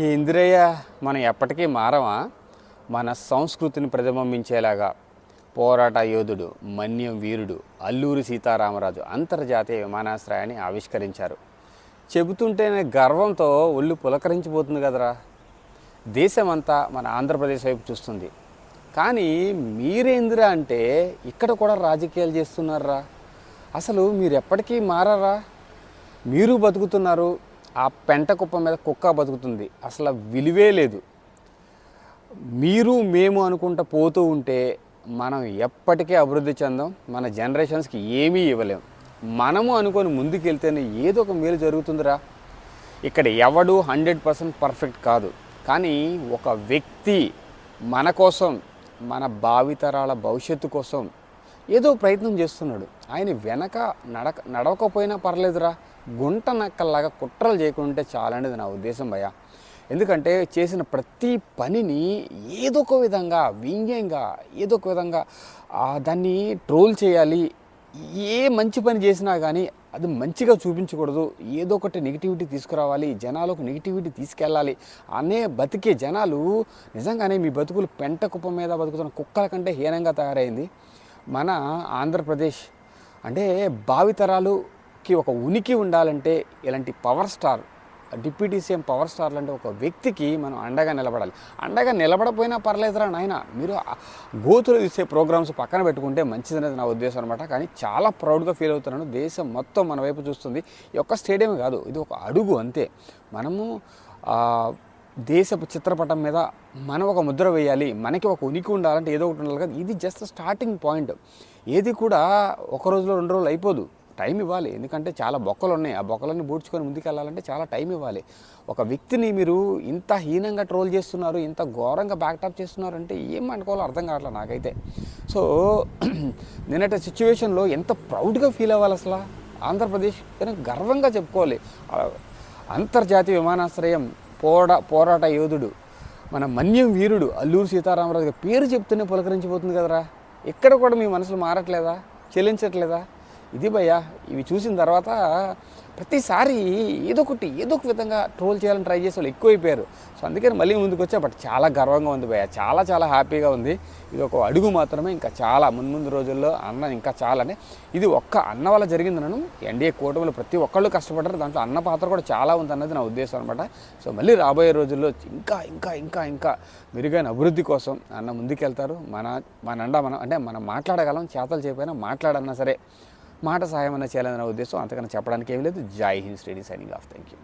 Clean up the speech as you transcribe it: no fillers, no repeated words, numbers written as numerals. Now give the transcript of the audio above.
ఇందిరయ్య మనం ఎప్పటికీ మారమా? మన సంస్కృతిని ప్రతిబింబించేలాగా పోరాట యోధుడు, మన్యం వీరుడు అల్లూరి సీతారామరాజు అంతర్జాతీయ విమానాశ్రయాన్ని ఆవిష్కరించారు. చెబుతుంటేనే గర్వంతో ఒళ్ళు పులకరించిపోతుంది కదరా. దేశమంతా మన ఆంధ్రప్రదేశ్ వైపు చూస్తుంది. కానీ మీరేందిరా అంటే ఇక్కడ కూడా రాజకీయాలు చేస్తున్నారా? అసలు మీరు ఎప్పటికీ మారరా? మీరు బతుకుతున్నారు, ఆ పెంట కుప్ప మీద కుక్క బతుకుతుంది. అసలు విలువే లేదు. మీరు మేము అనుకుంటూ పోతూ ఉంటే మనం ఎప్పటికీ అభివృద్ధి చెందాం. మన జనరేషన్స్కి ఏమీ ఇవ్వలేం. మనము అనుకొని ముందుకెళ్తేనే ఏదో ఒక మేలు జరుగుతుందిరా. ఇక్కడ ఎవడు 100% పర్ఫెక్ట్ కాదు. కానీ ఒక వ్యక్తి మన కోసం, మన భావితరాల భవిష్యత్తు కోసం ఏదో ప్రయత్నం చేస్తున్నాడు. ఆయన వెనక నడవకపోయినా పర్లేదురా, గుంట నక్కల్లాగా కుట్రలు చేయకుంటే చాలనేది నా ఉద్దేశం భయ్యా. ఎందుకంటే చేసిన ప్రతి పనిని ఏదో ఒక విధంగా వ్యంగ్యంగా, ఏదో ఒక విధంగా దాన్ని ట్రోల్ చేయాలి. ఏ మంచి పని చేసినా కానీ అది మంచిగా చూపించకూడదు. ఏదో ఒకటి నెగిటివిటీ తీసుకురావాలి, జనాలకు నెగిటివిటీ తీసుకెళ్ళాలి అనే బతికే జనాలు నిజంగానే మీ బతుకులు పెంట కుప్ప మీద బతుకుతున్న కుక్కల కంటే హీనంగా తయారైంది మన ఆంధ్రప్రదేశ్. అంటే భావితరాలుకి ఒక ఉనికి ఉండాలంటే ఇలాంటి power star, deputy CM power స్టార్లు అంటే ఒక వ్యక్తికి మనం అండగా నిలబడాలి. అండగా నిలబడపోయినా పర్లేదురా నాయన, మీరు గోతులు తీసే ప్రోగ్రామ్స్ పక్కన పెట్టుకుంటే మంచిదనేది నా ఉద్దేశం అనమాట. కానీ చాలా ప్రౌడ్గా ఫీల్ అవుతున్నాను. దేశం మొత్తం మన వైపు చూస్తుంది. ఈ ఒక్క స్టేడియం కాదు, ఇది ఒక అడుగు అంతే. మనము దేశపు చిత్రపటం మీద మనం ఒక ముద్ర వేయాలి. మనకి ఒక ఉనికి ఉండాలంటే ఏదో ఒకటి ఉండాలి కదా. ఇది జస్ట్ స్టార్టింగ్ పాయింట్. ఏది కూడా ఒక రోజులో 2 రోజులు అయిపోదు. టైం ఇవ్వాలి. ఎందుకంటే చాలా బొక్కలు ఉన్నాయి. ఆ బొక్కలన్నీ బూడ్చుకొని ముందుకు వెళ్ళాలంటే చాలా టైం ఇవ్వాలి. ఒక వ్యక్తిని మీరు ఇంత హీనంగా ట్రోల్ చేస్తున్నారు, ఇంత ఘోరంగా బ్యాక్టాప్ చేస్తున్నారు అంటే ఏం అనుకోవాలో అర్థం కావట్లేదు నాకైతే. సో నిన్నటి సిచ్యువేషన్లో ఎంత ప్రౌడ్గా ఫీల్ అవ్వాలి అసలు. ఆంధ్రప్రదేశ్ గర్వంగా చెప్పుకోవాలి. అంతర్జాతీయ విమానాశ్రయం పోరాట యోధుడు, మన మన్యం వీరుడు అల్లూరి సీతారామరాజు పేరు చెప్తూనే పులకరించిపోతుంది కదరా. ఎక్కడ కూడా మీ మనసులు మారట్లేదా, చెల్లించట్లేదా? ఇది భయ్యా. ఇవి చూసిన తర్వాత ప్రతిసారి ఏదో ఒక విధంగా ట్రోల్ చేయాలని ట్రై చేసే వాళ్ళు ఎక్కువైపోయారు. సో అందుకని మళ్ళీ ముందుకు వచ్చా. బట్ చాలా గర్వంగా ఉంది భయ్యా, చాలా హ్యాపీగా ఉంది. ఇది ఒక అడుగు మాత్రమే. ఇంకా చాలా ముందు రోజుల్లో అన్న ఇంకా చాలానే. ఇది ఒక్క అన్న వల్ల జరిగిందనను. ఎన్డీఏ కూటమిలో ప్రతి ఒక్కళ్ళు కష్టపడ్డారు. దాంట్లో అన్న పాత్ర కూడా చాలా ఉంది అన్నది నా ఉద్దేశం అనమాట. సో మళ్ళీ రాబోయే రోజుల్లో ఇంకా మెరుగైన అభివృద్ధి కోసం అన్న ముందుకెళ్తారు. మనం మాట్లాడగలం, చేతలు చెప్పైనా మాట్లాడన్నా సరే మాట సహాయం అన్న చేయాలన్న ఉద్దేశం. అంతకన్నా చెప్పడానికి ఏమీ లేదు. జై Hind. Study signing off. Thank you.